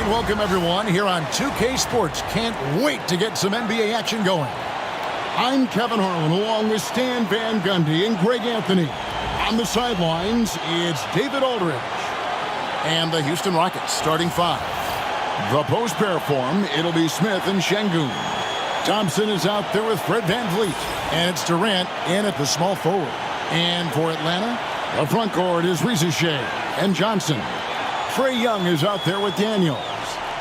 welcome everyone here on 2K Sports. Can't wait to get some NBA action going. I'm Kevin Harlan along with Stan Van Gundy and Greg Anthony. On the sidelines, it's David Aldridge. And the Houston Rockets starting five. The post pair form, it'll be Smith and Şengün. Thompson is out there with Fred VanVleet. And it's Durant in at the small forward. And for Atlanta, the front court is Rizachet and Johnson. Trae Young is out there with Daniels.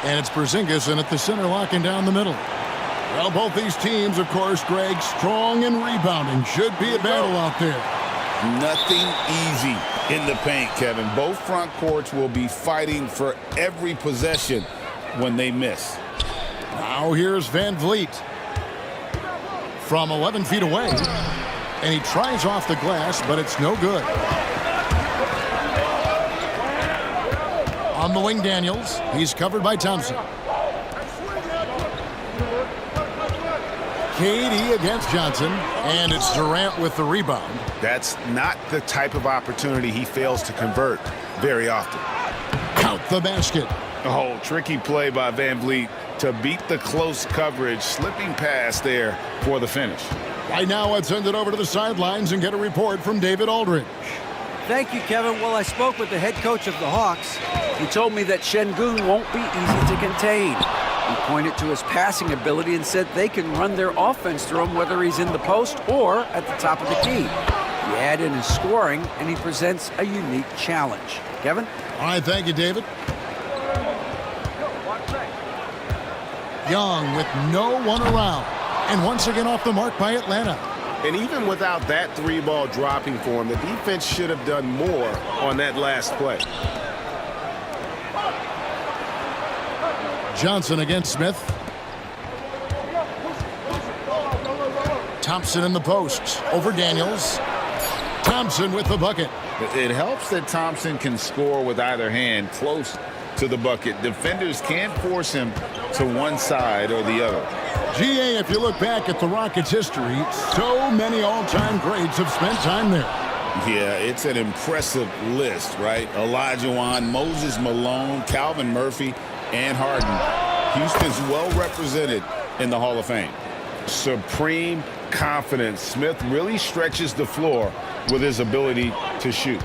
And it's Porzingis in at the center, locking down the middle. Well, both these teams, of course, Greg, strong and rebounding. Should be a battle out there. Nothing easy in the paint, Kevin. Both front courts will be fighting for every possession when they miss. Now here's VanVleet from 11 feet away. And he tries off the glass, but it's no good. On the wing, Daniels. He's covered by Thompson. KD against Johnson. And it's Durant with the rebound. That's not the type of opportunity he fails to convert very often. Count the basket. Oh, tricky play by VanVleet to beat the close coverage. Slipping pass there for the finish. Right now, let's send it over to the sidelines and get a report from David Aldridge. Thank you, Kevin. Well, I spoke with the head coach of the Hawks. He told me that Şengün won't be easy to contain. He pointed to his passing ability and said they can run their offense through him whether he's in the post or at the top of the key. You add in his scoring, and he presents a unique challenge. Kevin? All right, thank you, David. Young with no one around. And once again off the mark by Atlanta. And even without that three-ball dropping for him, the defense should have done more on that last play. Johnson against Smith. Thompson in the post. Over Daniels. Thompson with the bucket. It helps that Thompson can score with either hand close to the bucket. Defenders can't force him to one side or the other. GA, if you look back at the Rockets' history, so many all-time greats have spent time there. Yeah, it's an impressive list, right? Olajuwon, Moses Malone, Calvin Murphy, and Harden. Houston's well represented in the Hall of Fame. Supreme confidence. Smith really stretches the floor with his ability to shoot.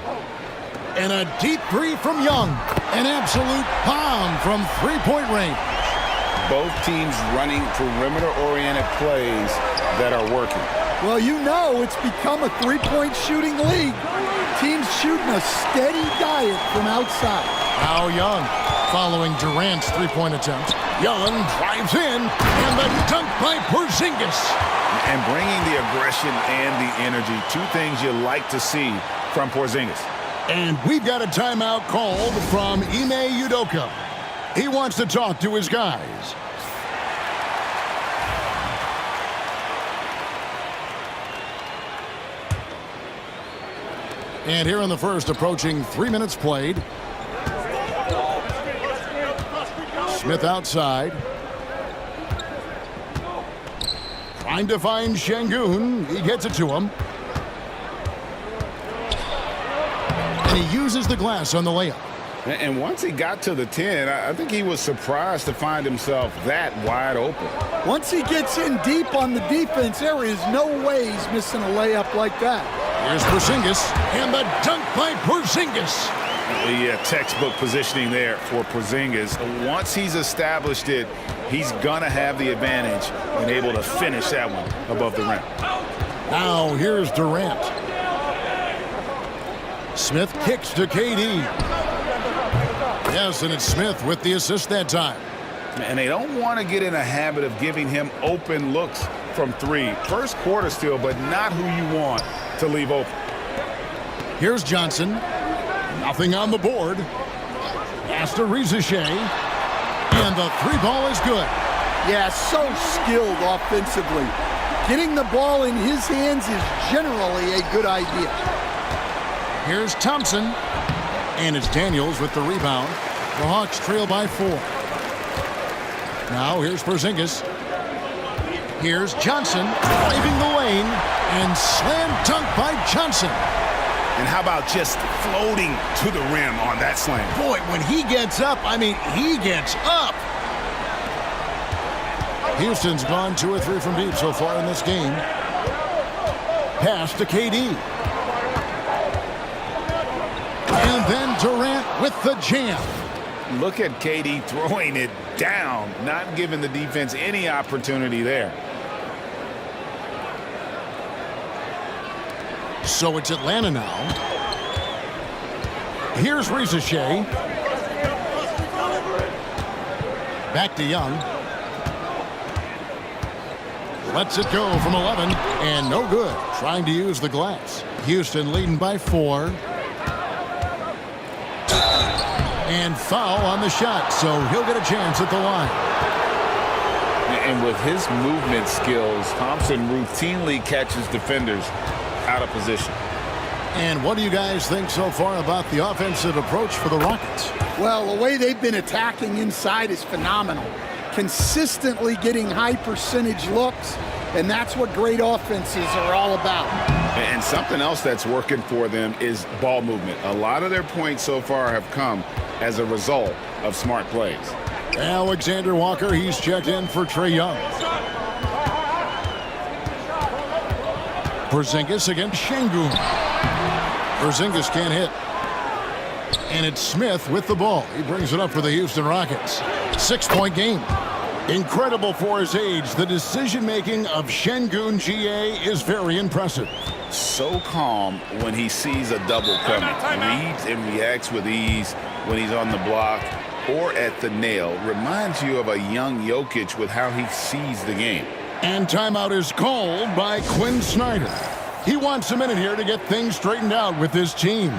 And a deep three from Young. An absolute bomb from three-point range. Both teams running perimeter-oriented plays that are working. Well, you know it's become a three-point shooting league. Teams shooting a steady diet from outside. Now Young following Durant's three-point attempt. Young drives in, and the dunk by Porzingis. And bringing the aggression and the energy, two things you like to see from Porzingis. And we've got a timeout called from Ime Udoka. He wants to talk to his guys. And here in the first, approaching 3 minutes played. Smith outside. Trying to find Şengün. He gets it to him. And he uses the glass on the layup. And once he got to the 10, I think he was surprised to find himself that wide open. Once he gets in deep on the defense, there is no way he's missing a layup like that. Here's Porzingis, and the dunk by Porzingis. Yeah, textbook positioning there for Porzingis. Once he's established it, he's gonna have the advantage and able to finish that one above the rim. Now here's Durant. Smith kicks to KD. Yes, and it's Smith with the assist that time. And they don't want to get in a habit of giving him open looks from three. First quarter still, but not who you want to leave open. Here's Johnson. Nothing on the board. Pass to Rizachet. And the three ball is good. Yeah, so skilled offensively. Getting the ball in his hands is generally a good idea. Here's Thompson. And it's Daniels with the rebound. The Hawks trail by 4. Now here's Porzingis. Here's Johnson driving the lane. And slam dunk by Johnson. And how about just floating to the rim on that slam? Boy, when he gets up, I mean, he gets up. Houston's gone 2 or 3 from deep so far in this game. Pass to KD. And then Durant with the jam. Look at KD throwing it down, not giving the defense any opportunity there. So it's Atlanta now. Here's Ricochet. Back to Young. Lets it go from 11, and no good. Trying to use the glass. Houston leading by 4. And foul on the shot, so he'll get a chance at the line. And with his movement skills, Thompson routinely catches defenders out of position. And what do you guys think so far about the offensive approach for the Rockets? Well, the way they've been attacking inside is phenomenal. Consistently getting high percentage looks, and that's what great offenses are all about. And something else that's working for them is ball movement. A lot of their points so far have come as a result of smart plays. Alexander Walker, he's checked in for Trae Young. Porzingis against Şengün. Porzingis can't hit. And it's Smith with the ball. He brings it up for the Houston Rockets. 6-point game. Incredible for his age. The decision-making of Şengün GA is very impressive. So calm when he sees a double coming. Reads and reacts with ease when he's on the block or at the nail. Reminds you of a young Jokic with how he sees the game. And timeout is called by Quinn Snyder. He wants a minute here to get things straightened out with his team.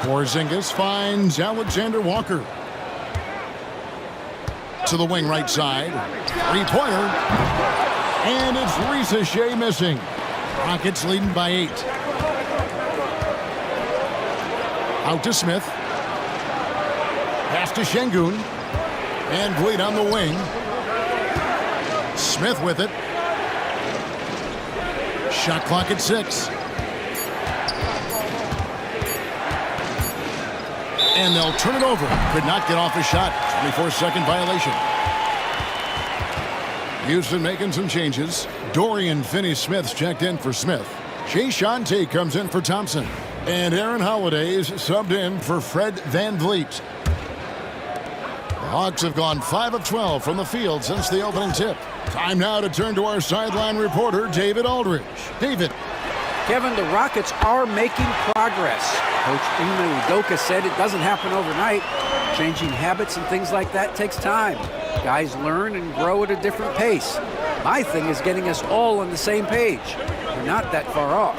Porzingis finds Alexander Walker. To the wing right side. 3-pointer. And it's Ricochet missing. Rockets leading by 8. Out to Smith. Pass to Şengün. And Vliet on the wing. Smith with it. Shot clock at 6. And they'll turn it over. Could not get off a shot. 24-second violation. Houston making some changes. Dorian Finney-Smith's checked in for Smith. Jae'Sean Tate comes in for Thompson. And Aaron Holiday's subbed in for Fred VanVleet. The Hawks have gone 5 of 12 from the field since the opening tip. Time now to turn to our sideline reporter, David Aldridge. David. Kevin, the Rockets are making progress. Coach Ime Udoka said it doesn't happen overnight. Changing habits and things like that takes time. Guys learn and grow at a different pace. My thing is getting us all on the same page. We're not that far off.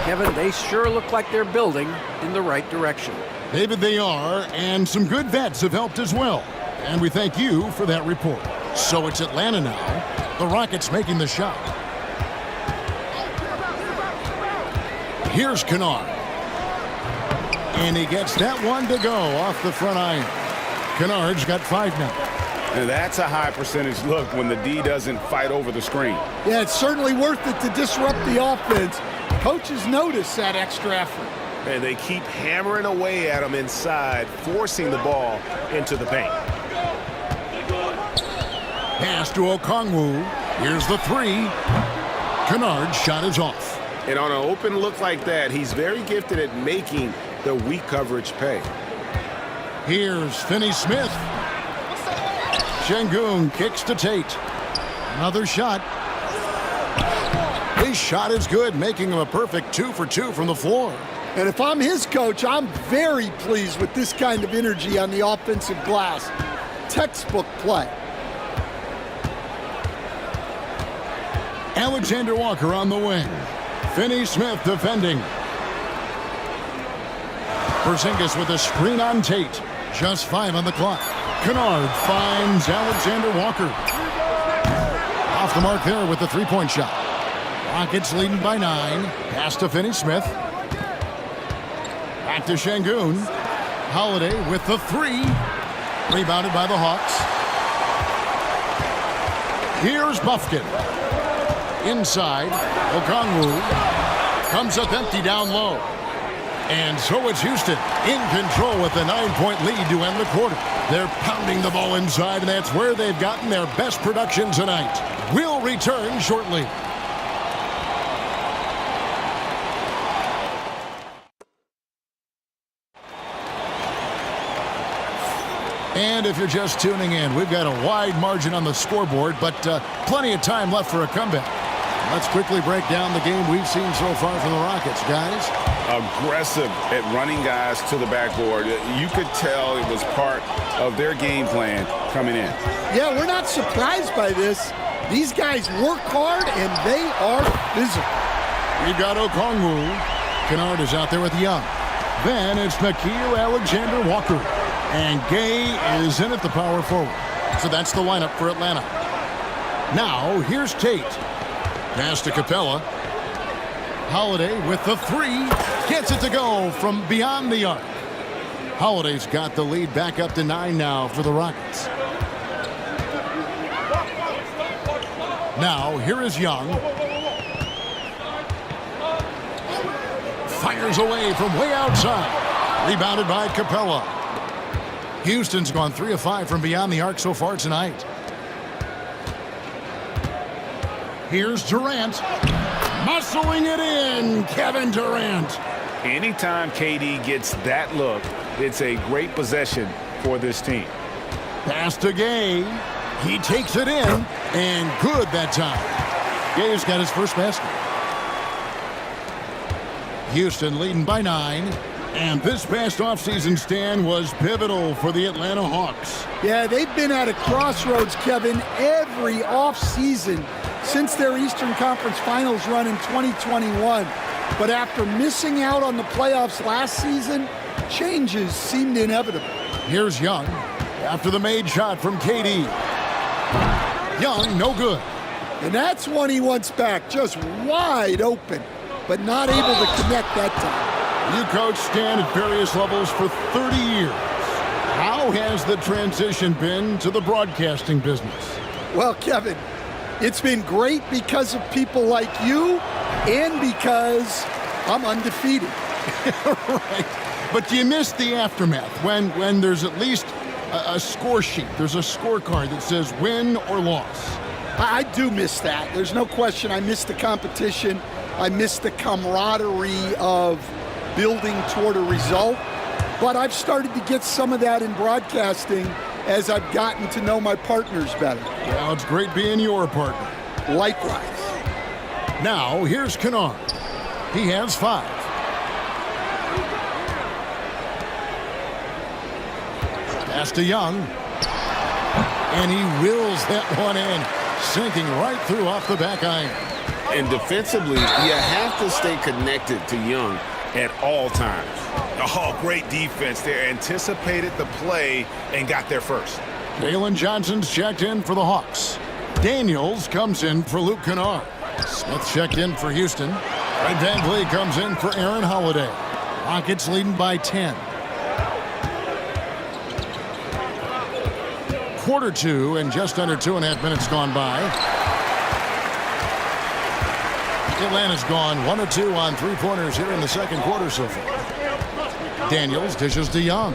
Kevin, they sure look like they're building in the right direction. David, they are, and some good vets have helped as well. And we thank you for that report. So it's Atlanta now. The Rockets making the shot. Here's Kennard. And he gets that one to go off the front iron. Kennard's got 5 now. And that's a high percentage look when the D doesn't fight over the screen. Yeah, it's certainly worth it to disrupt the offense. Coaches notice that extra effort. And they keep hammering away at him inside, forcing the ball into the paint. Pass to Okongwu. Here's the 3. Kennard's shot is off. And on an open look like that, he's very gifted at making the weak coverage pay. Here's Finney-Smith. Şengün kicks to Tate. Another shot. His shot is good, making him a perfect 2 for 2 from the floor. And if I'm his coach, I'm very pleased with this kind of energy on the offensive glass. textbook play. Alexander Walker on the wing. Finney Smith defending. Porzingis with a screen on Tate. Just 5 on the clock. Kennard finds Alexander Walker. Off the mark there with the three-point shot. Rockets leading by 9. Pass to Finney Smith. Back to Şengün. Holiday with the 3. Rebounded by the Hawks. Here's Buffkin. Inside. Okongwu comes up empty down low. And so it's Houston in control with a 9-point lead to end the quarter. They're pounding the ball inside, and that's where they've gotten their best production tonight. We'll return shortly. And if you're just tuning in, we've got a wide margin on the scoreboard, but plenty of time left for a comeback. Let's quickly break down the game we've seen so far from the Rockets, guys. Aggressive at running guys to the backboard. You could tell it was part of their game plan coming in. Yeah, we're not surprised by this. These guys work hard, and they are physical. We've got Okongwu. Kennard is out there with Young. Then it's Nickeil Alexander-Walker. And Gay is in at the power forward. So that's the lineup for Atlanta. Now, here's Tate. Pass to Capella. Holiday with the 3. Gets it to go from beyond the arc. Holiday's got the lead back up to 9 now for the Rockets. Now, here is Young. Fires away from way outside. Rebounded by Capella. Houston's gone 3 of 5 from beyond the arc so far tonight. Here's Durant. Muscling it in, Kevin Durant. Anytime KD gets that look, it's a great possession for this team. Pass to Gay. He takes it in, and good that time. Gay's got his first basket. Houston leading by 9. And this past offseason stand was pivotal for the Atlanta Hawks. Yeah, they've been at a crossroads, Kevin, every offseason since their Eastern Conference Finals run in 2021. But after missing out on the playoffs last season, changes seemed inevitable. Here's Young after the made shot from KD. Young, no good. And that's one he wants back, just wide open, but not able to connect that time. You coached Stan at various levels for 30 years. How has the transition been to the broadcasting business? Well, Kevin, it's been great because of people like you and because I'm undefeated. Right. But you missed the aftermath when there's at least a score sheet. There's a scorecard that says win or loss. I do miss that. There's no question I miss the competition. I miss the camaraderie of building toward a result, but I've started to get some of that in broadcasting as I've gotten to know my partners better. Well, it's great being your partner. Likewise. Now, here's Kennard. He has 5. Pass to Young. And he wills that one in, sinking right through off the back iron. And defensively, you have to stay connected to Young at all times. Oh, great defense there. Anticipated the play and got there first. Jalen Johnson's checked in for the Hawks. Daniels comes in for Luke Kennard. Smith checked in for Houston. Fred VanVleet comes in for Aaron Holiday. Rockets leading by 10. Quarter 2 and just under 2.5 minutes gone by. Atlanta's gone 1 of 2 on 3-pointers here in the second quarter so far. Daniels dishes to Young.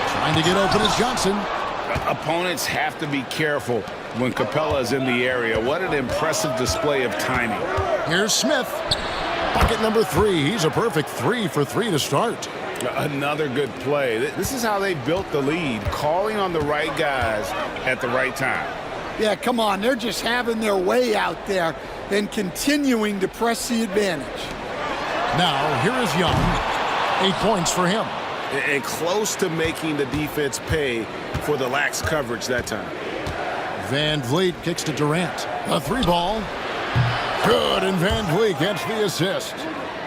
Trying to get open is Johnson. Opponents have to be careful when Capella is in the area. What an impressive display of timing. Here's Smith. Bucket number 3. He's a perfect 3 for 3 to start. Another good play. This is how they built the lead, calling on the right guys at the right time. Yeah, come on. They're just having their way out there and continuing to press the advantage. Now, here is Young. 8 points for him. and close to making the defense pay for the lax coverage that time. Van Vliet kicks to Durant. A 3-ball. Good, and Van Vliet gets the assist.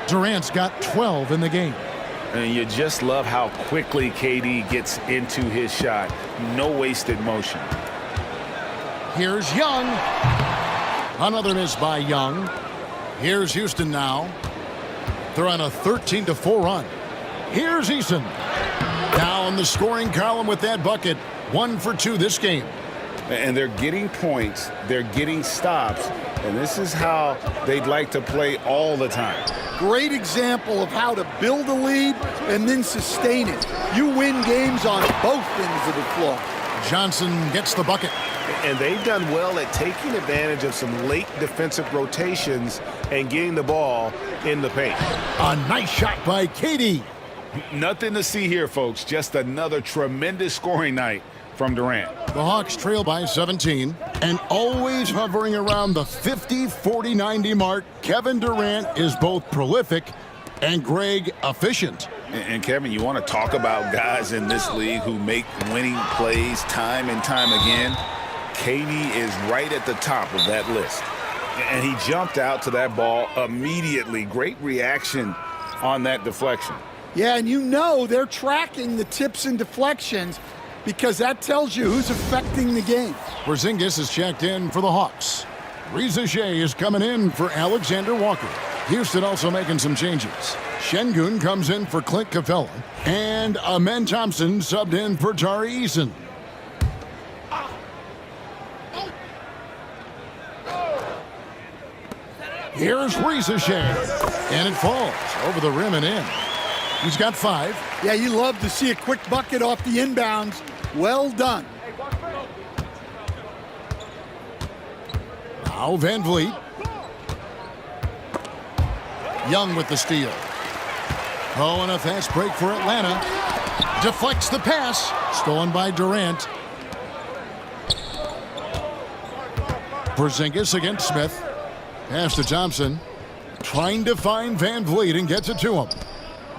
Durant's got 12 in the game. And you just love how quickly KD gets into his shot. No wasted motion. Here's Young. Another miss by Young. Here's Houston now. They're on a 13-4 run. Here's Eason. Now in the scoring column with that bucket. 1 for 2 this game. And they're getting points. They're getting stops. And this is how they'd like to play all the time. Great example of how to build a lead and then sustain it. You win games on both ends of the floor. Johnson gets the bucket. And they've done well at taking advantage of some late defensive rotations and getting the ball in the paint. A nice shot by KD. Nothing to see here, folks. Just another tremendous scoring night from Durant. The Hawks trail by 17, and always hovering around the 50, 40, 90 mark. Kevin Durant is both prolific and Greg efficient. And Kevin, you want to talk about guys in this league who make winning plays time and time again? KD is right at the top of that list. And he jumped out to that ball immediately. Great reaction on that deflection. Yeah, and you know they're tracking the tips and deflections because that tells you who's affecting the game. Porzingis is checked in for the Hawks. Reza Shea is coming in for Alexander Walker. Houston also making some changes. Şengün comes in for Clint Capella. And Amen Thompson subbed in for Tari Eason. Here's Reza Shea. And it falls over the rim and in. He's got 5. Yeah, you love to see a quick bucket off the inbounds. Well done. Now Van Vliet. Young with the steal. Oh, and a fast break for Atlanta. Deflects the pass. Stolen by Durant. Porzingis against Smith. Pass to Thompson. Trying to find Van Vliet and gets it to him.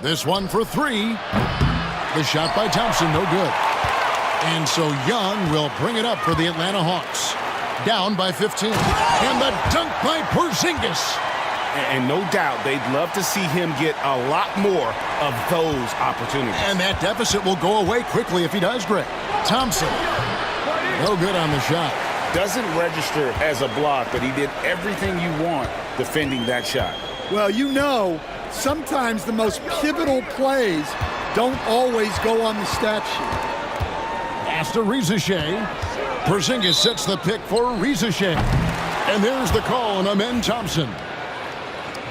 This one for 3. The shot by Thompson, no good. And so Young will bring it up for the Atlanta Hawks. Down by 15. And the dunk by Porzingis. And no doubt they'd love to see him get a lot more of those opportunities. And that deficit will go away quickly if he does, Greg. Thompson. No good on the shot. Doesn't register as a block, but he did everything you want defending that shot. Well, you know, sometimes the most pivotal plays don't always go on the stat sheet. Pass to Reza Shea. Porzingis sets the pick for Reza Shea. And there's the call on Amen Thompson.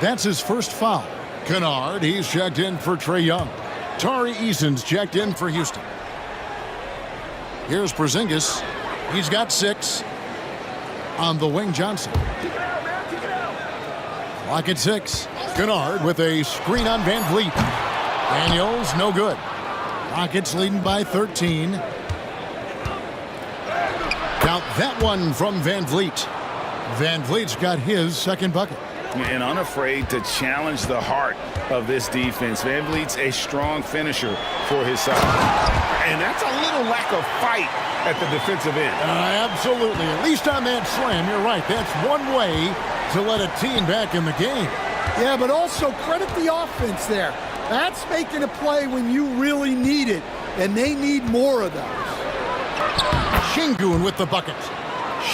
That's his first foul. Kennard, he's checked in for Trae Young. Tari Eason's checked in for Houston. Here's Porzingis. He's got 6. On the wing, Johnson. Clock at 6. Kennard with a screen on Van Vliet. Daniels, no good. Rockets leading by 13. Count that one from Van Vliet. Van Vliet's got his second bucket. And unafraid to challenge the heart of this defense. Van Vliet's a strong finisher for his side. And that's a little lack of fight at the defensive end. Absolutely. At least on that slam, you're right. That's one way to let a team back in the game. Yeah, but also credit the offense there. That's making a play when you really need it, and they need more of those. Şengün with the bucket.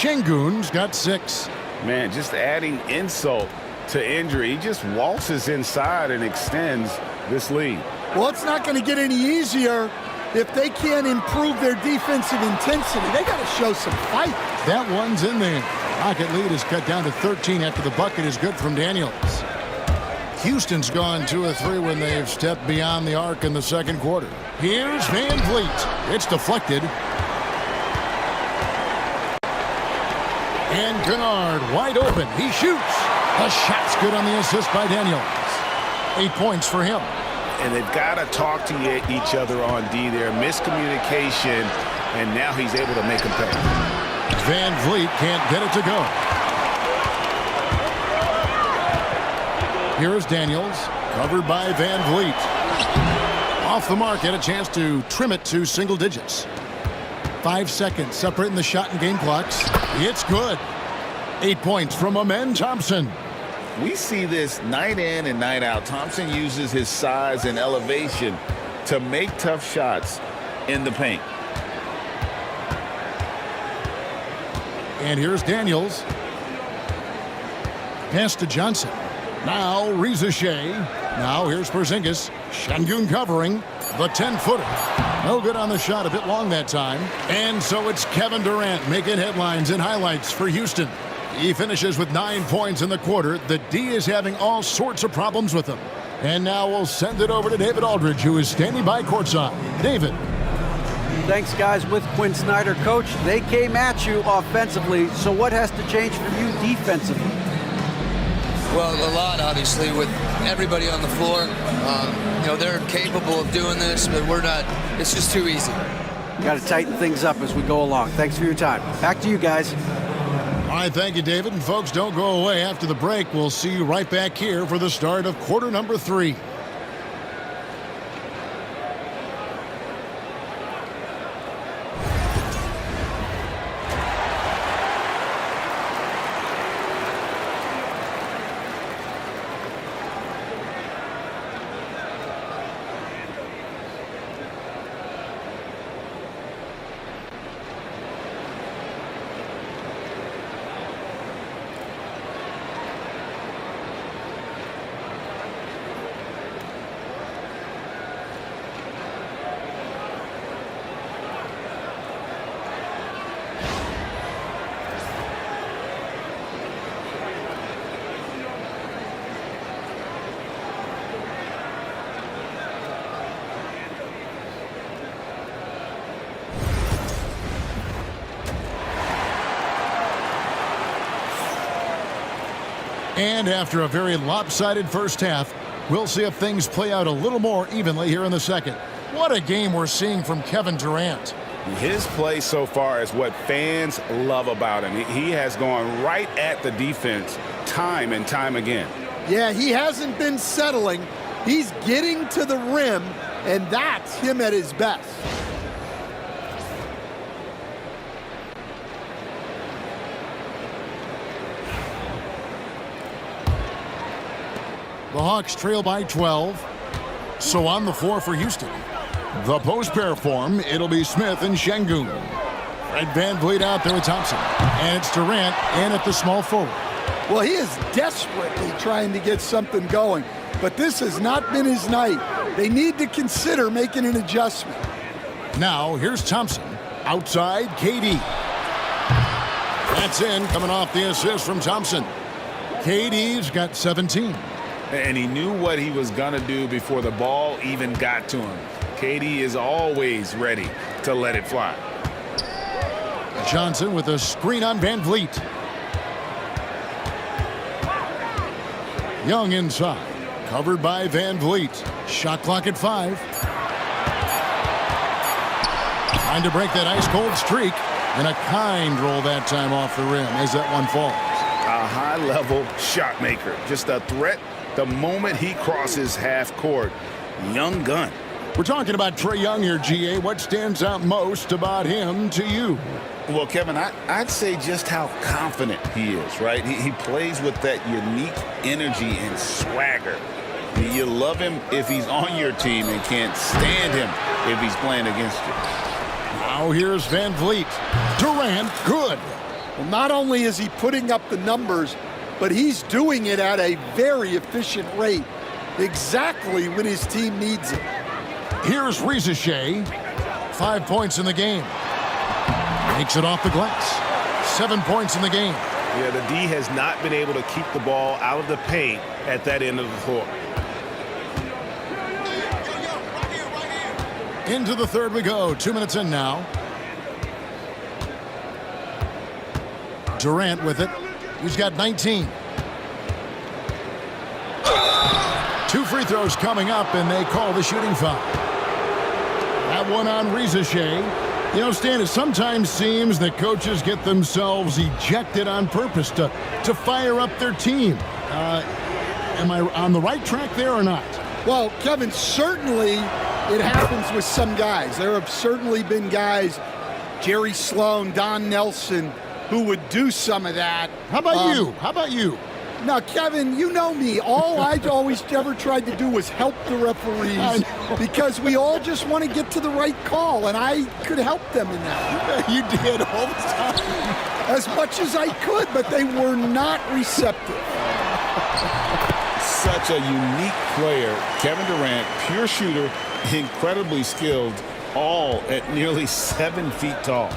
Şengün's got 6. Man, just adding insult to injury. He just waltzes inside and extends this lead. Well, it's not going to get any easier if they can't improve their defensive intensity. They got to show some fight. That one's in there. Rocket lead is cut down to 13 after the bucket is good from Daniels. Houston's gone 2 of 3 when they've stepped beyond the arc in the second quarter. Here's Van Vliet. It's deflected. And Kennard wide open. He shoots. The shot's good on the assist by Daniels. 8 points for him. And they've got to talk to each other on D there. Miscommunication, and now he's able to make them pay. Van Vliet can't get it to go. Here's Daniels, covered by Van Vliet. Off the mark, and a chance to trim it to single digits. 5 seconds separating the shot and game clocks. It's good. 8 points from Amen Thompson. We see this night in and night out. Thompson uses his size and elevation to make tough shots in the paint. And here's Daniels. Pass to Johnson. Now Reza Shea. Now here's Porzingis. Şengün covering the 10-footer. No good on the shot, a bit long that time. And so it's Kevin Durant making headlines and highlights for Houston. He finishes with 9 points in the quarter. The D is having all sorts of problems with him. And now we'll send it over to David Aldridge, who is standing by courtside. David. Thanks, guys. With Quinn Snyder, Coach, they came at you offensively. So what has to change for you defensively? Well, a lot, obviously, with everybody on the floor. They're capable of doing this, but we're not. It's just too easy. Got to tighten things up as we go along. Thanks for your time. Back to you guys. All right, thank you, David. And folks, don't go away. After the break, we'll see you right back here for the start of quarter number 3. And after a very lopsided first half, we'll see if things play out a little more evenly here in the second. What a game we're seeing from Kevin Durant. His play so far is what fans love about him. He has gone right at the defense time and time again. Yeah, he hasn't been settling. He's getting to the rim, and that's him at his best. The Hawks trail by 12. So on the floor for Houston. The post pair form, it'll be Smith and Şengün. Fred VanVleet out there with Thompson. And it's Durant in at the small forward. Well, he is desperately trying to get something going, but this has not been his night. They need to consider making an adjustment. Now, here's Thompson. Outside, KD. That's in, coming off the assist from Thompson. KD's got 17. And he knew what he was going to do before the ball even got to him. KD is always ready to let it fly. Johnson with a screen on VanVleet. Young inside. Covered by VanVleet. Shot clock at 5. Trying to break that ice-cold streak. And a kind roll that time off the rim as that one falls. A high-level shot maker. Just a threat the moment he crosses half court. Young gun. We're talking about Trae Young here, GA. What stands out most about him to you? Well, Kevin, I'd say just how confident he is, right? He plays with that unique energy and swagger. You love him if he's on your team and can't stand him if he's playing against you. Now here's VanVleet. Durant, good. Well, not only is he putting up the numbers, but he's doing it at a very efficient rate, exactly when his team needs it. Here's Reza Shea. 5 points in the game. Makes it off the glass. 7 points in the game. Yeah, the D has not been able to keep the ball out of the paint at that end of the floor. Into the third we go. 2 minutes in now. Durant with it. He's got 19. 2 free throws coming up, and they call the shooting foul. That one on Reza Shea. You know, Stan, it sometimes seems that coaches get themselves ejected on purpose to fire up their team. Am I on the right track there or not? Well, Kevin, certainly it happens with some guys. There have certainly been guys, Jerry Sloan, Don Nelson, who would do some of that. How about you? How about you? Now, Kevin, you know me. All I always ever tried to do was help the referees because we all just want to get to the right call, and I could help them in that. You did all the time. As much as I could, but they were not receptive. Such a unique player. Kevin Durant, pure shooter, incredibly skilled, all at nearly 7 feet tall.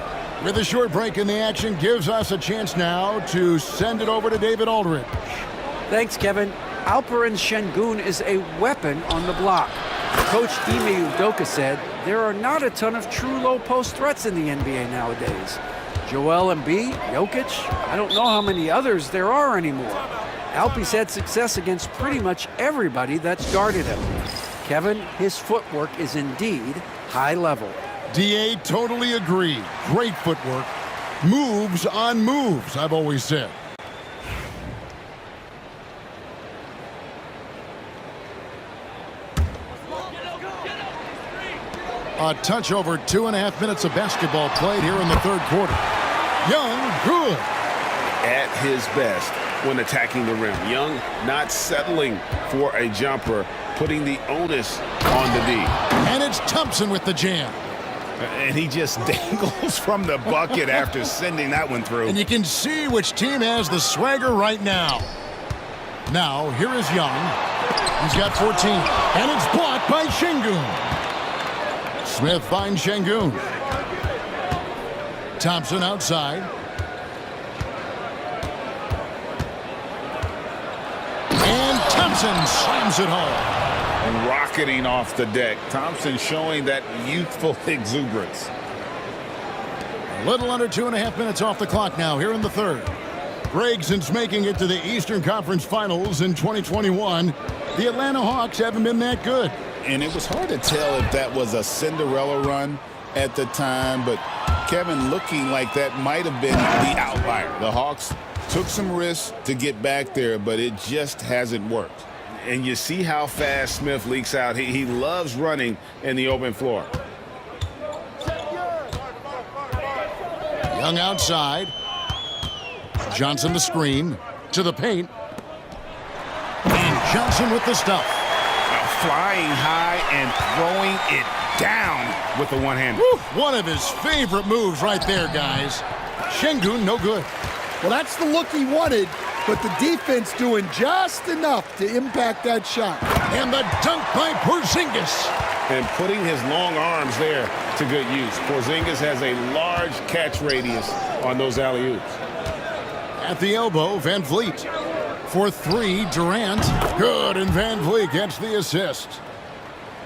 With a short break in the action, gives us a chance now to send it over to David Aldridge. Thanks, Kevin. Alperen Şengün is a weapon on the block. Coach Ime Udoka said there are not a ton of true low-post threats in the NBA nowadays. Joel Embiid, Jokic, I don't know how many others there are anymore. Alpe's had success against pretty much everybody that's guarded him. Kevin, his footwork is indeed high level. DA totally agreed. Great footwork. Moves on moves, I've always said. A touch over 2.5 minutes of basketball played here in the third quarter. Young, good. At his best when attacking the rim. Young not settling for a jumper, putting the onus on the D. And it's Thompson with the jam. And he just dangles from the bucket after sending that one through. And you can see which team has the swagger right now. Now, here is Young. He's got 14. And it's blocked by Şengün. Smith finds Şengün. Thompson outside. And Thompson slams it home. Rocketing off the deck. Thompson showing that youthful exuberance. A little under 2.5 minutes off the clock now here in the third. Greg, since making it to the Eastern Conference Finals in 2021, the Atlanta Hawks haven't been that good. And it was hard to tell if that was a Cinderella run at the time, but Kevin looking like that might have been the outlier. The Hawks took some risks to get back there, but it just hasn't worked. And you see how fast Smith leaks out. He loves running in the open floor. Young outside. Johnson the screen. To the paint. And Johnson with the stuff. Flying high and throwing it down with the one-hander. One of his favorite moves right there, guys. Şengün, no good. Well, that's the look he wanted, but the defense doing just enough to impact that shot. And the dunk by Porzingis. And putting his long arms there to good use. Porzingis has a large catch radius on those alley-oops. At the elbow, Van Vliet. For three, Durant. Good, and Van Vliet gets the assist.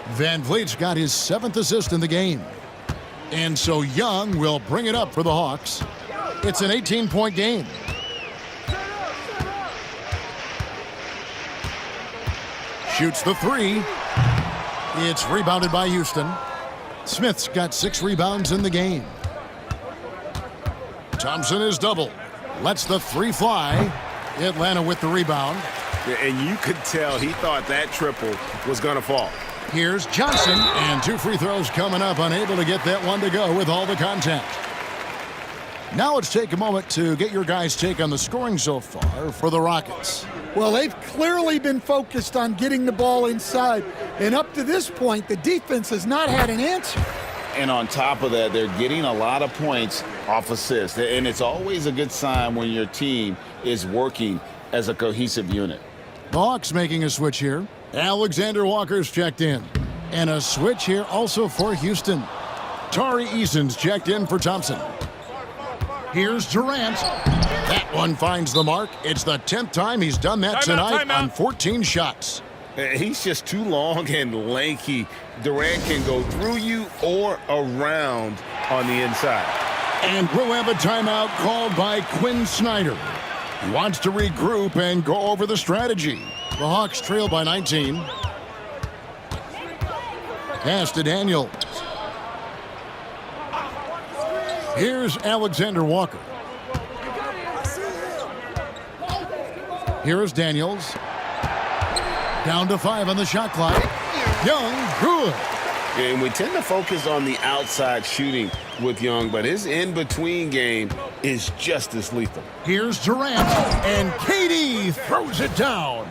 Van Vliet's got his 7th assist in the game. And so Young will bring it up for the Hawks. It's an 18-point game. Shoots the three. It's rebounded by Houston. Smith's got 6 rebounds in the game. Thompson is double. Lets the three fly. Atlanta with the rebound. And you could tell he thought that triple was going to fall. Here's Johnson, and 2 free throws coming up, unable to get that one to go with all the contact. Now let's take a moment to get your guys' take on the scoring so far for the Rockets. Well, they've clearly been focused on getting the ball inside, and up to this point, the defense has not had an answer. And on top of that, they're getting a lot of points off assists. And it's always a good sign when your team is working as a cohesive unit. The Hawks making a switch here. Alexander Walker's checked in. And a switch here also for Houston. Tari Eason's checked in for Thompson. Here's Durant. That one finds the mark. It's the 10th time he's done that tonight on 14 shots. He's just too long and lanky. Durant can go through you or around on the inside. And we'll have a timeout called by Quinn Snyder. He wants to regroup and go over the strategy. The Hawks trail by 19. Pass to Daniels. Here's Alexander Walker. Here's Daniels. Down to 5 on the shot clock. Young, good. And we tend to focus on the outside shooting with Young, but his in-between game is just as lethal. Here's Durant, and KD throws it down.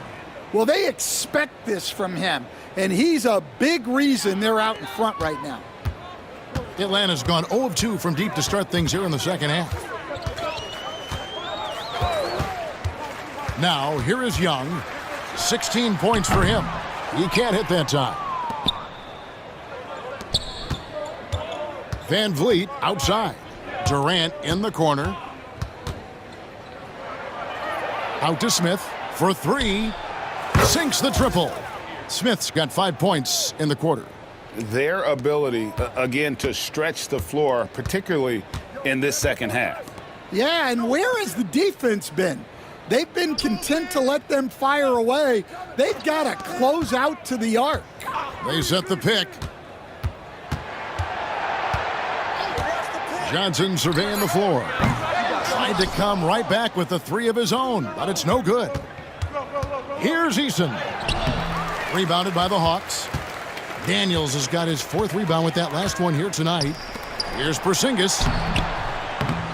Well, they expect this from him, and he's a big reason they're out in front right now. Atlanta's gone 0 of 2 from deep to start things here in the second half. Now, here is Young. 16 points for him. He can't hit that time. Van Vliet outside. Durant in the corner. Out to Smith for three. Sinks the triple. Smith's got 5 points in the quarter. Their ability, again, to stretch the floor, particularly in this second half. Yeah, and where has the defense been? They've been content to let them fire away. They've got to close out to the arc. They set the pick. Johnson surveying the floor. Tried to come right back with the three of his own, but it's no good. Here's Eason. Rebounded by the Hawks. Daniels has got his fourth rebound with that last one here tonight. Here's Porzingis.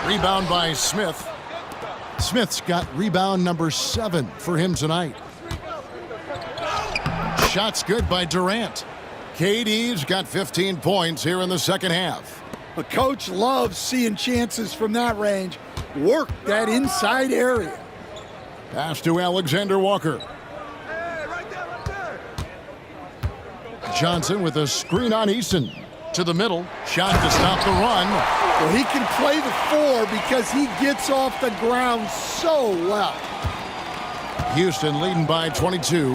Rebound by Smith. Smith's got rebound number 7 for him tonight. Shots good by Durant. KD's got 15 points here in the second half. The coach loves seeing chances from that range. Work that inside area. Pass to Alexander Walker. Johnson with a screen on Eason. To the middle. Shot to stop the run. Well, he can play the 4 because he gets off the ground so well. Houston leading by 22.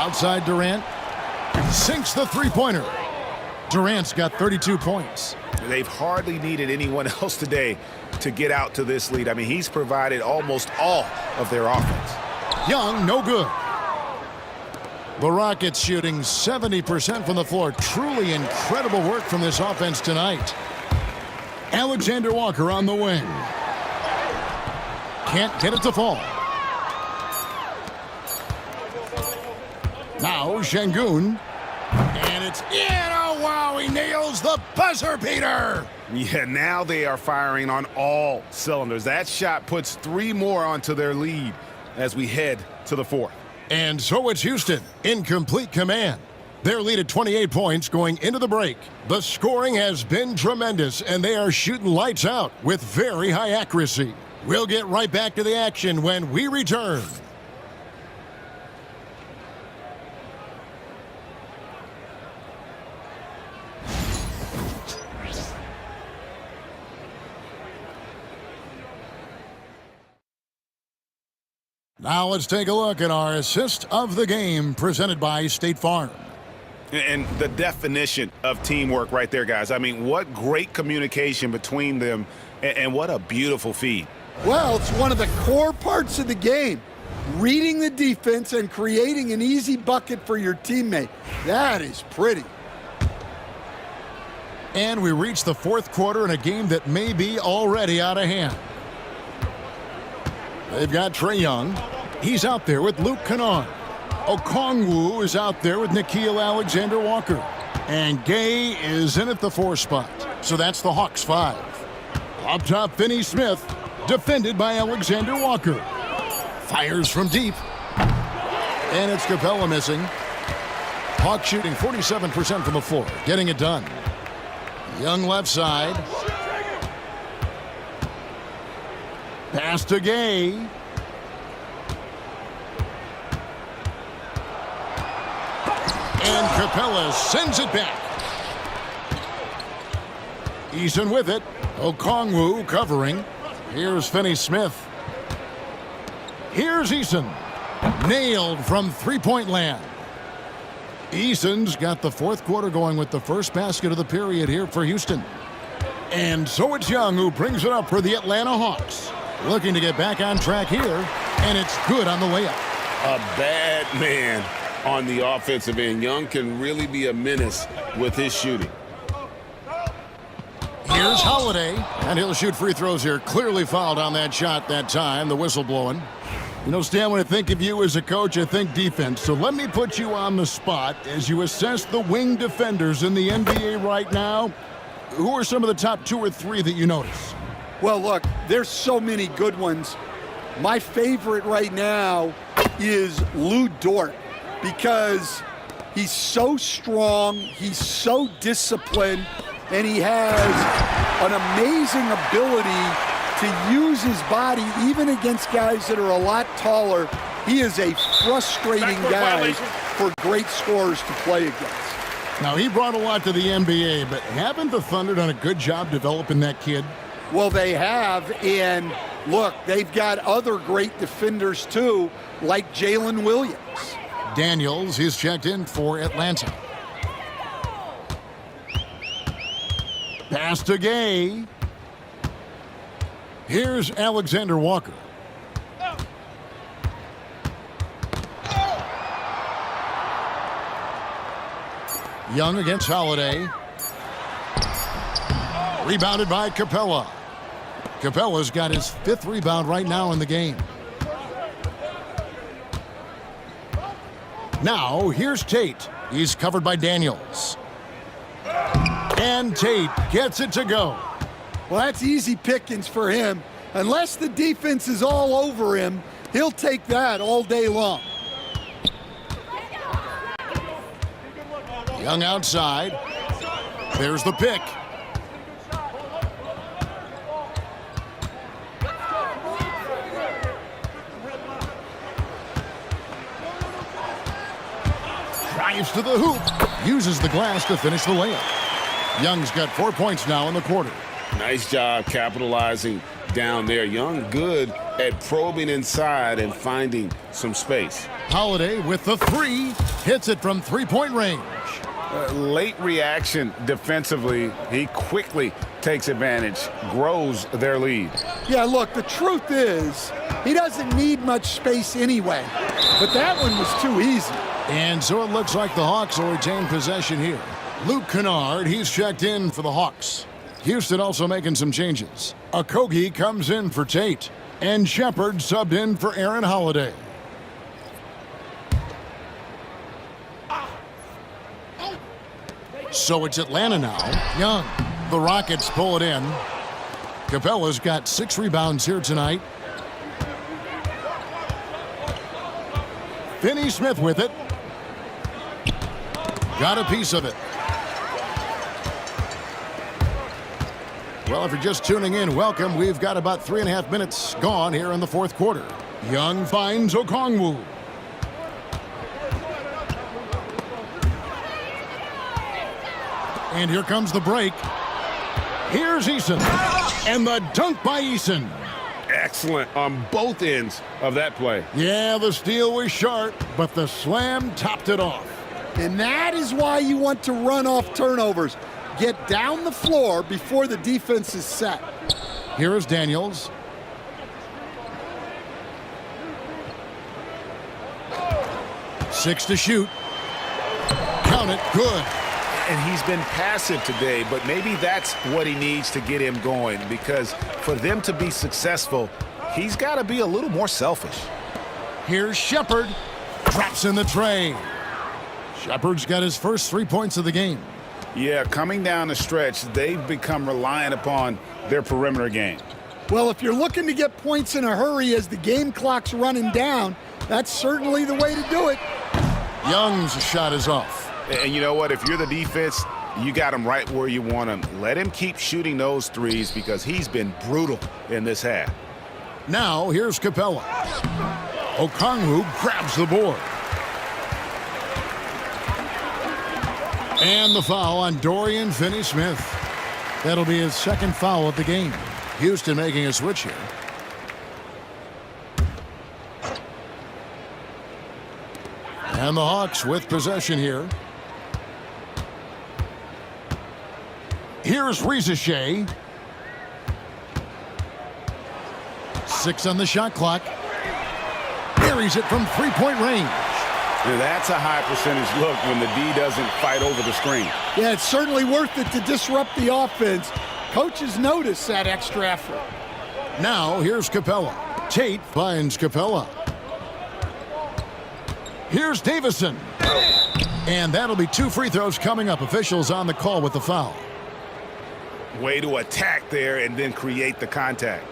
Outside Durant. Sinks the three-pointer. Durant's got 32 points. They've hardly needed anyone else today to get out to this lead. I mean, he's provided almost all of their offense. Young, no good. The Rockets shooting 70% from the floor. Truly incredible work from this offense tonight. Alexander Walker on the wing. Can't get it to fall. Now Şengün. And it's in. Oh, wow, he nails the buzzer beater. Yeah, now they are firing on all cylinders. That shot puts 3 more onto their lead as we head to the 4th. And so it's Houston in complete command. Their lead at 28 points going into the break. The scoring has been tremendous, and they are shooting lights out with very high accuracy. We'll get right back to the action when we return. Now let's take a look at our assist of the game presented by State Farm. And the definition of teamwork right there, guys. I mean, what great communication between them, and what a beautiful feed. Well, it's one of the core parts of the game. Reading the defense and creating an easy bucket for your teammate. That is pretty. And we reach the 4th quarter in a game that may be already out of hand. They've got Trae Young. He's out there with Luke Kennard. Okongwu is out there with Nickeil Alexander-Walker. And Gay is in at the 4 spot. So that's the Hawks 5. Up top, Finney Smith, defended by Alexander Walker. Fires from deep. And it's Capella missing. Hawks shooting 47% from the floor, getting it done. Young left side. Pass to Gay. And Capella sends it back. Eason with it. Okongwu covering. Here's Finney Smith. Here's Eason. Nailed from three-point land. Eason's got the 4th quarter going with the first basket of the period here for Houston. And so it's Young who brings it up for the Atlanta Hawks. Looking to get back on track here, and it's good on the way up. A bad man on the offensive end. Young can really be a menace with his shooting. Here's Holiday, and he'll shoot free throws here. Clearly fouled on that shot that time, the whistle blowing. You know, Stan, when I think of you as a coach, I think defense. So let me put you on the spot as you assess the wing defenders in the NBA right now. Who are some of the top 2 or 3 that you notice? Well, look, there's so many good ones. My favorite right now is Lou Dort because he's so strong, he's so disciplined, and he has an amazing ability to use his body even against guys that are a lot taller. He is a frustrating guy for great scorers to play against. Now, he brought a lot to the NBA, but haven't the Thunder done a good job developing that kid? Well, they have, and look, they've got other great defenders too, like Jalen Williams. Daniels is checked in for Atlanta. Pass to Gay. Here's Alexander Walker. Young against Holiday. Rebounded by Capella. Capella's got his 5th rebound right now in the game. Now, here's Tate. He's covered by Daniels. And Tate gets it to go. Well, that's easy pickings for him. Unless the defense is all over him, he'll take that all day long. Young outside. There's the pick. Drives to the hoop. Uses the glass to finish the layup. Young's got 4 points now in the quarter. Nice job capitalizing down there. Young good at probing inside and finding some space. Holiday with the 3. Hits it from 3-point range. Late reaction defensively. He quickly takes advantage, grows their lead. Yeah, look, the truth is, he doesn't need much space anyway. But that one was too easy. And so it looks like the Hawks will retain possession here. Luke Kennard, he's checked in for the Hawks. Houston also making some changes. Okogie comes in for Tate. And Shepard subbed in for Aaron Holiday. So it's Atlanta now. Young. The Rockets pull it in. Capella's got 6 rebounds here tonight. Finney Smith with it. Got a piece of it. Well, if you're just tuning in, welcome. We've got about 3.5 minutes gone here in the 4th quarter. Young finds Okongwu. And here comes the break. Here's Eason. And the dunk by Eason. Excellent on both ends of that play. Yeah, the steal was sharp, but the slam topped it off. And that is why you want to run off turnovers. Get down the floor before the defense is set. Here is Daniels. Six to shoot. Count it. Good. And he's been passive today, but maybe that's what he needs to get him going, because for them to be successful, he's got to be a little more selfish. Here's Shepard. Drops in the tray. Shepard's got his first 3 points of the game. Yeah, coming down the stretch, they've become reliant upon their perimeter game. Well, if you're looking to get points in a hurry as the game clock's running down, that's certainly the way to do it. Young's shot is off. And you know what? If you're the defense, you got him right where you want him. Let him keep shooting those threes because he's been brutal in this half. Now, here's Capella. Okongwu grabs the board. And the foul on Dorian Finney-Smith. That'll be his second foul of the game. Houston making a switch here. And the Hawks with possession here. Here's Rizachet. 6 on the shot clock. Buries it from 3-point range. Yeah, that's a high percentage look when the D doesn't fight over the screen. Yeah, it's certainly worth it to disrupt the offense. Coaches notice that extra effort. Now, here's Capella. Tate finds Capella. Here's Davison. And that'll be 2 free throws coming up. Officials on the call with the foul. Way to attack there and then create the contact.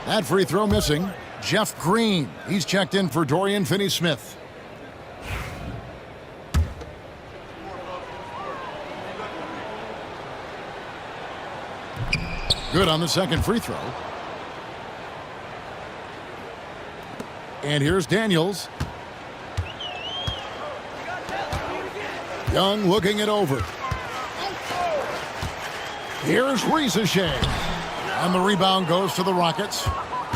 That free throw missing. Jeff Green. He's checked in for Dorian Finney-Smith. Good on the second free throw. And here's Daniels. Young looking it over. Here's Rizachet. And the rebound goes to the Rockets.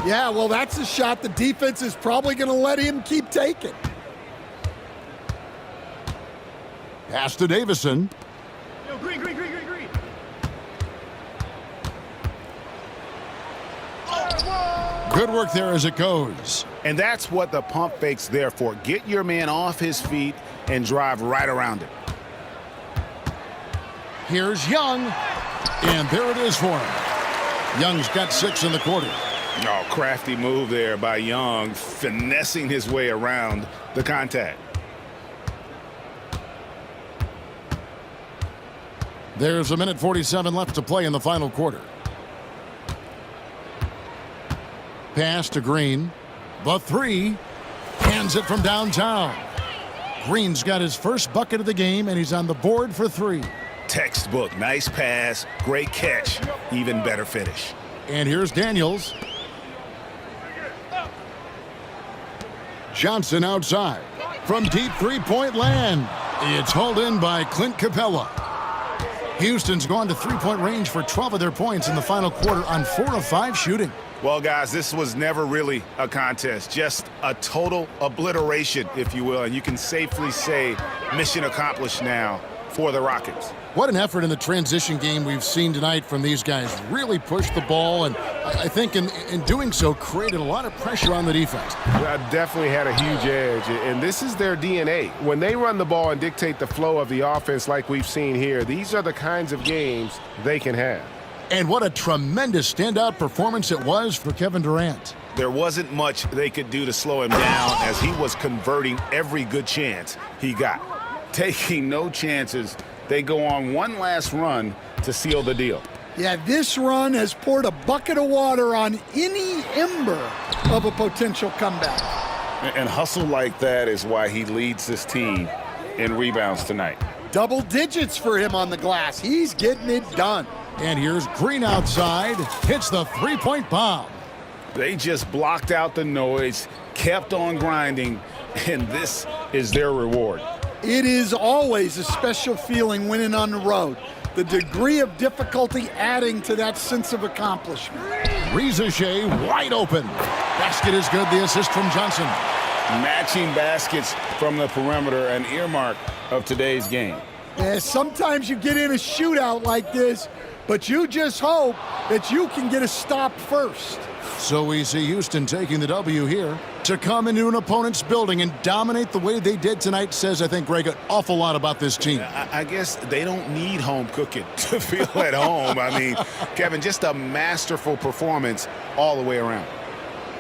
Yeah, well, that's a shot the defense is probably going to let him keep taking. Pass to Davison. Yo, Green. Good work there as it goes. And that's what the pump fake's there for. Get your man off his feet and drive right around him. Here's Young. And there it is for him. Young's got 6 in the quarter. Oh, crafty move there by Young, finessing his way around the contact. There's 1:47 left to play in the final quarter. Pass to Green. The 3. Hands it from downtown. Green's got his first bucket of the game, and he's on the board for 3. Textbook. Nice pass. Great catch. Even better finish. And here's Daniels. Johnson outside. From deep three-point land. It's hauled in by Clint Capella. Houston's gone to three-point range for 12 of their points in the final quarter on 4 of 5 shooting. Well, guys, this was never really a contest, just a total obliteration, if you will, and you can safely say mission accomplished now for the Rockets. What an effort in the transition game we've seen tonight from these guys. Really pushed the ball, and I think in doing so created a lot of pressure on the defense. Definitely had a huge edge, and this is their DNA. When they run the ball and dictate the flow of the offense like we've seen here, these are the kinds of games they can have. And what a tremendous standout performance it was for Kevin Durant. There wasn't much they could do to slow him down as he was converting every good chance he got. Taking no chances, they go on one last run to seal the deal. Yeah, this run has poured a bucket of water on any ember of a potential comeback. And hustle like that is why he leads this team in rebounds tonight. Double digits for him on the glass. He's getting it done. And here's Green outside. Hits the three-point bomb. They just blocked out the noise, kept on grinding, and this is their reward. It is always a special feeling winning on the road. The degree of difficulty adding to that sense of accomplishment. Rizachet wide open. Basket is good. The assist from Johnson. Matching baskets from the perimeter, an earmark of today's game. Yeah, sometimes you get in a shootout like this, but you just hope that you can get a stop first. So we see Houston taking the W here. To come into an opponent's building and dominate the way they did tonight says, I think, Greg, an awful lot about this team. I guess they don't need home cooking to feel at home. I mean, Kevin, just a masterful performance all the way around.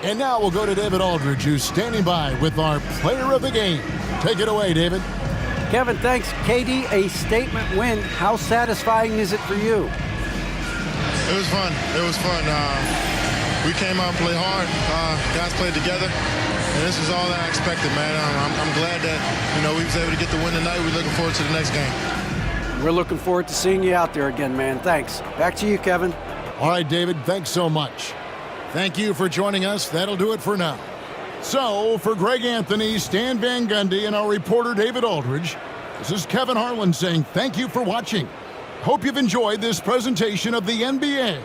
And now we'll go to David Aldridge, who's standing by with our player of the game. Take it away, David. Kevin, thanks. KD, a statement win. How satisfying is it for you? It was fun. It was fun. We came out and played hard. Guys played together, and this is all that I expected, man. I'm glad that we was able to get the win tonight. We're looking forward to the next game. We're looking forward to seeing you out there again, man. Thanks. Back to you, Kevin. All right, David, thanks so much. Thank you for joining us. That'll do it for now. So, for Greg Anthony, Stan Van Gundy, and our reporter David Aldridge, this is Kevin Harlan saying thank you for watching. Hope you've enjoyed this presentation of the NBA